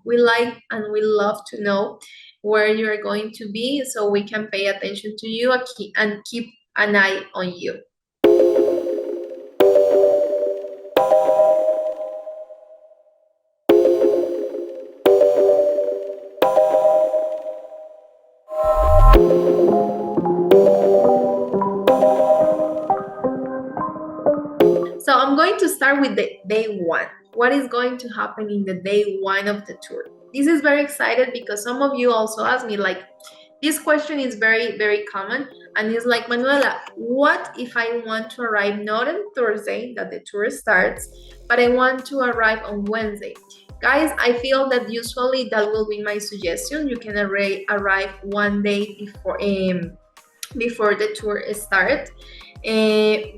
we like and we love to know where you're going to be, so we can pay attention to you and keep an eye on you. So I'm going to start with the day one. What is going to happen in the day one of the tour? This is very excited because some of you also ask me, like, this question is very, very common, and it's like, Manuela, what if I want to arrive not on Thursday that the tour starts, but I want to arrive on Wednesday? Guys, I feel that usually that will be my suggestion. You can arrive one day before the tour starts.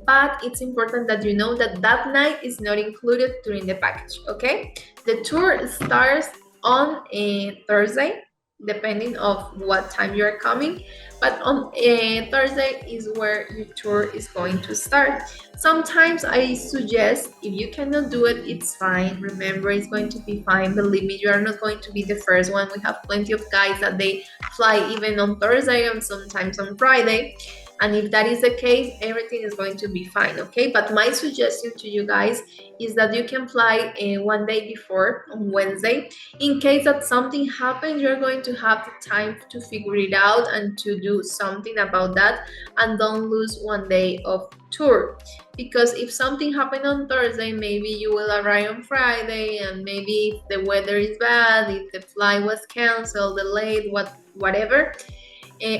But it's important that you know that that night is not included during the package, okay? The tour starts on a Thursday, depending of what time you're coming, but on a Thursday is where your tour is going to start. Sometimes I suggest, if you cannot do it, it's fine. Remember, it's going to be fine. Believe me, you are not going to be the first one. We have plenty of guys that they fly even on Thursday and sometimes on Friday. And if that is the case, everything is going to be fine, okay? But my suggestion to you guys is that you can fly one day before on Wednesday. In case that something happens, you're going to have the time to figure it out and to do something about that, and don't lose one day of tour. Because if something happened on Thursday, maybe you will arrive on Friday, and maybe if the weather is bad, if the flight was canceled, delayed, whatever,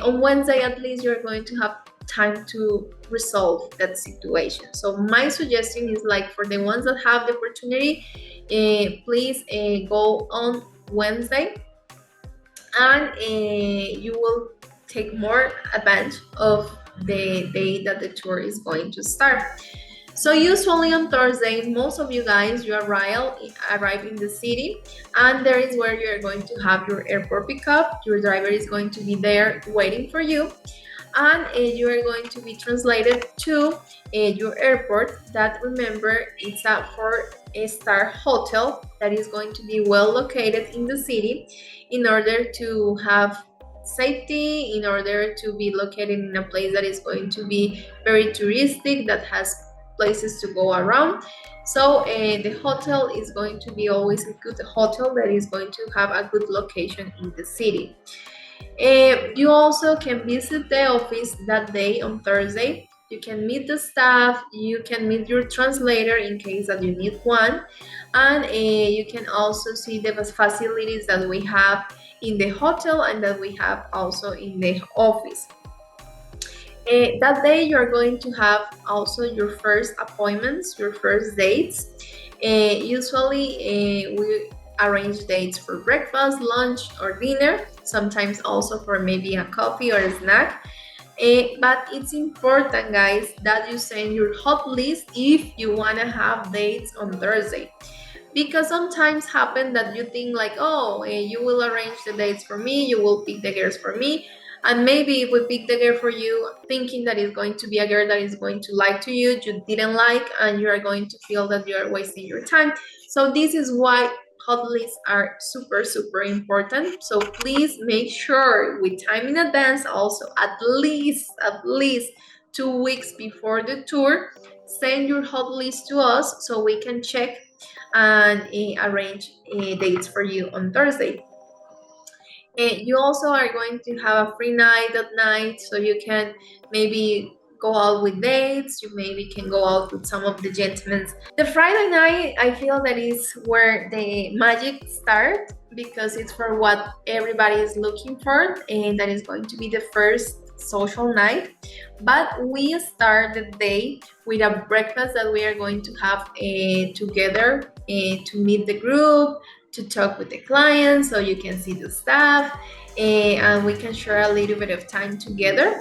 on Wednesday at least you're going to have time to resolve that situation. So my suggestion is, like, for the ones that have the opportunity, please go on Wednesday, and you will take more advantage of the day that the tour is going to start. So usually on Thursdays, most of you guys, you arrive in the city, and there is where you're going to have your airport pickup. Your driver is going to be there waiting for you, and you are going to be translated to your airport. That, remember, it's a 4-star hotel that is going to be well located in the city in order to have safety, in order to be located in a place that is going to be very touristic, that has places to go around. So the hotel is going to be always a good hotel that is going to have a good location in the city. You also can visit the office that day on Thursday. You can meet the staff, you can meet your translator in case that you need one, and you can also see the facilities that we have in the hotel and that we have also in the office. That day you're going to have also your first appointments, your first dates. Usually we arrange dates for breakfast, lunch, or dinner, sometimes also for maybe a coffee or a snack. But it's important, guys, that you send your hot list if you want to have dates on Thursday. Because sometimes happen that you think like, oh, you will arrange the dates for me, you will pick the girls for me, and maybe if we pick the girl for you thinking that it's going to be a girl that is going to like to you didn't like, and you are going to feel that you are wasting your time. So this is why hot lists are super, super important. So please make sure with time in advance, also at least 2 weeks before the tour, send your hot list to us so we can check and arrange dates for you on Thursday. You also are going to have a free night at night, so you can maybe go out with dates, you maybe can go out with some of the gentlemen. The Friday night, I feel that is where the magic starts, because it's for what everybody is looking for, and that is going to be the first social night. But we start the day with a breakfast that we are going to have together to meet the group, to talk with the clients, so you can see the staff, and we can share a little bit of time together.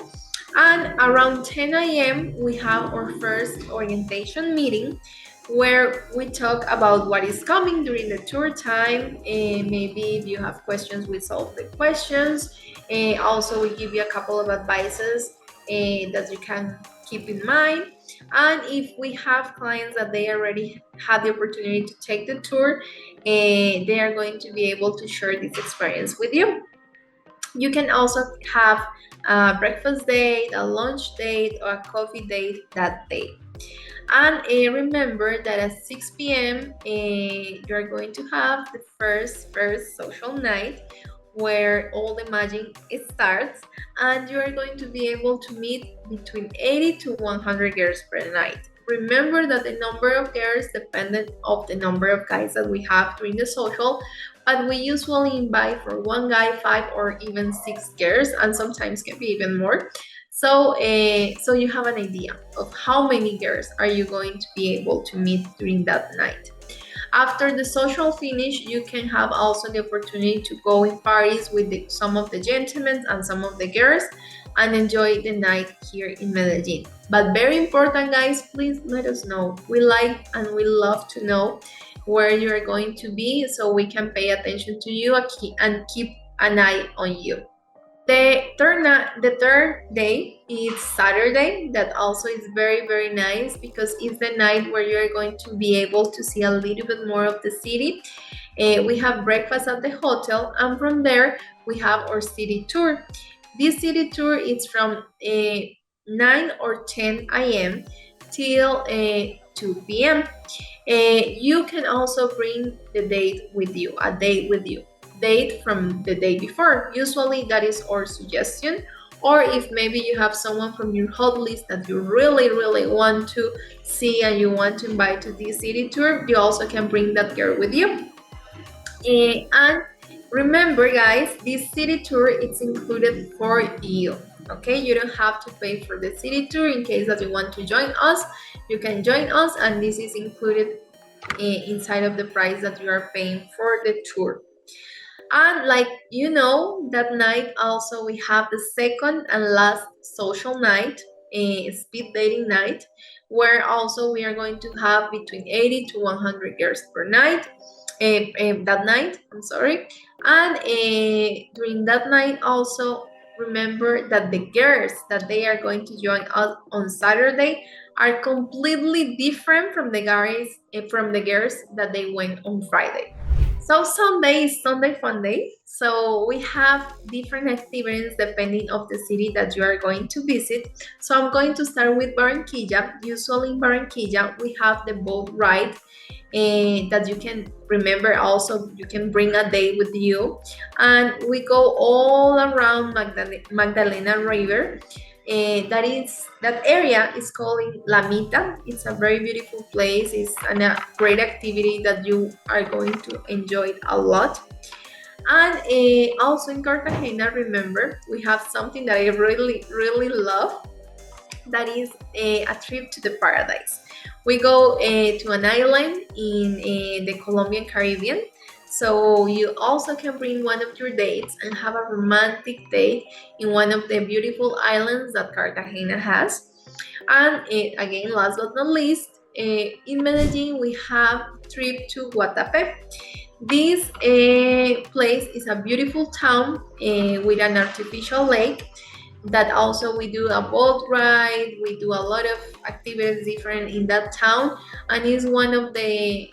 And around 10 a.m. we have our first orientation meeting, where we talk about what is coming during the tour time. Maybe if you have questions, we solve the questions. Also, we give you a couple of advices that you can keep in mind. And if we have clients that they already had the opportunity to take the tour, they are going to be able to share this experience with you. You can also have a breakfast date, a lunch date, or a coffee date that day. And remember that at 6 p.m. You're going to have the first social night where all the magic starts, and you are going to be able to meet between 80 to 100 girls per night. Remember that the number of girls dependent of the number of guys that we have during the social, but we usually invite for one guy 5 or even 6 girls, and sometimes can be even more. So you have an idea of how many girls are you going to be able to meet during that night. After the social finish, you can have also the opportunity to go in parties with some of the gentlemen and some of the girls and enjoy the night here in Medellin. But very important, guys, please let us know. We like and we love to know where you're going to be so we can pay attention to you and keep an eye on you. The third day is Saturday. That also is very, very nice because it's the night where you're going to be able to see a little bit more of the city. We have breakfast at the hotel, and from there we have our city tour. This city tour is from 9 or 10 a.m. till 2 p.m. You can also bring the date with you, a date with you. Date from the day before. Usually that is our suggestion. Or if maybe you have someone from your hot list that you really, really want to see and you want to invite to this city tour, you also can bring that girl with you. And remember, guys, this city tour is included for you. Okay, you don't have to pay for the city tour. In case that you want to join us, you can join us, and this is included inside of the price that you are paying for the tour. And like you know, that night also we have the second and last social night, a speed dating night, where also we are going to have between 80 to 100 girls per night. That night, I'm sorry. And during that night also, remember that the girls that they are going to join us on Saturday are completely different from the girls that they went on Friday. So Sunday is Sunday Fun Day. So we have different activities depending of the city that you are going to visit. So I'm going to start with Barranquilla. Usually in Barranquilla, we have the boat ride that you can remember. Also, you can bring a date with you. And we go all around Magdalena River. That area is called La Mita. It's a very beautiful place. It's a great activity that you are going to enjoy a lot. And also in Cartagena, remember, we have something that I really, really love. That is a trip to the paradise. We go to an island in the Colombian Caribbean. So you also can bring one of your dates and have a romantic date in one of the beautiful islands that Cartagena has. And again, last but not least, in Medellin, we have trip to Guatapé. This place is a beautiful town with an artificial lake that also we do a boat ride. We do a lot of activities different in that town, and it's one of the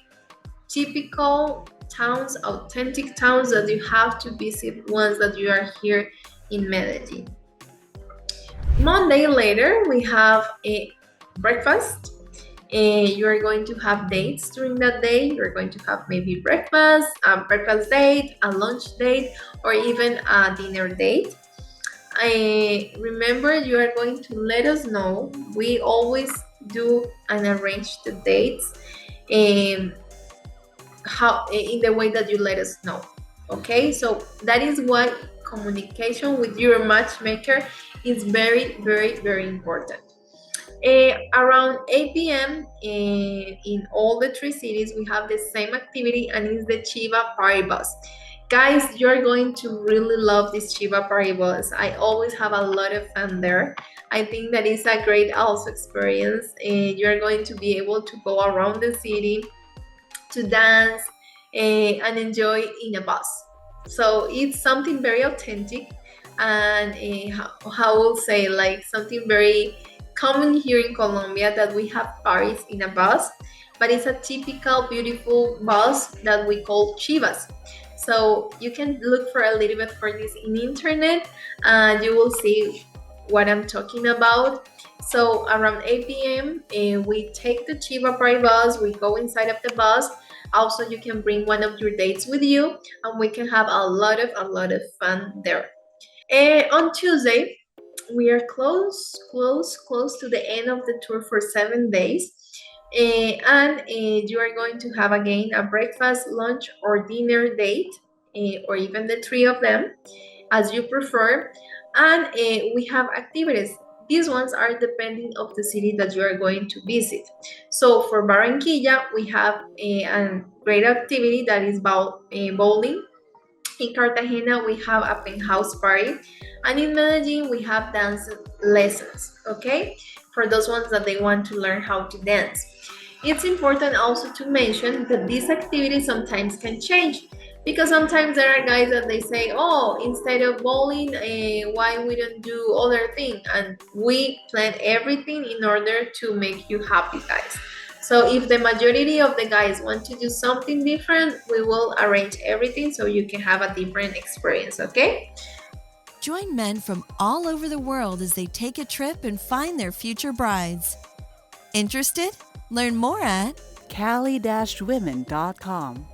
typical towns, authentic towns that you have to visit once that you are here in Medellin. Monday later, we have a breakfast. You are going to have dates during that day. You're going to have maybe breakfast, a breakfast date, a lunch date, or even a dinner date. Remember, you are going to let us know. We always do and arrange the dates how in the way that you let us know. Okay, so that is why communication with your matchmaker is very, very, very important. Around 8 p.m. In all the three cities, we have the same activity, and it's the Chiva Party Bus. Guys, you're going to really love this Chiva Party Bus. I always have a lot of fun there. I think that is a great also experience. You're going to be able to go around the city to dance and enjoy in a bus. So it's something very authentic, and how will say, like something very common here in Colombia, that we have parties in a bus but it's a typical beautiful bus that we call chivas. So you can look for a little bit for this in internet and you will see what I'm talking about. So around 8 p.m. We take the Chiva Pride bus, we go inside of the bus. Also, you can bring one of your dates with you and we can have a lot of fun there. On Tuesday, we are close to the end of the tour for 7 days. And you are going to have again a breakfast, lunch, or dinner date, or even the three of them, as you prefer. And we have activities. These ones are depending of the city that you are going to visit. So for Barranquilla, we have a great activity that is bowling. In Cartagena, we have a penthouse party. And in Medellin, we have dance lessons, okay? For those ones that they want to learn how to dance. It's important also to mention that these activities sometimes can change because sometimes there are guys that they say, oh, instead of bowling, why we don't do other thing? And we plan everything in order to make you happy, guys. So if the majority of the guys want to do something different, we will arrange everything so you can have a different experience, okay? Join men from all over the world as they take a trip and find their future brides. Interested? Learn more at cali-women.com.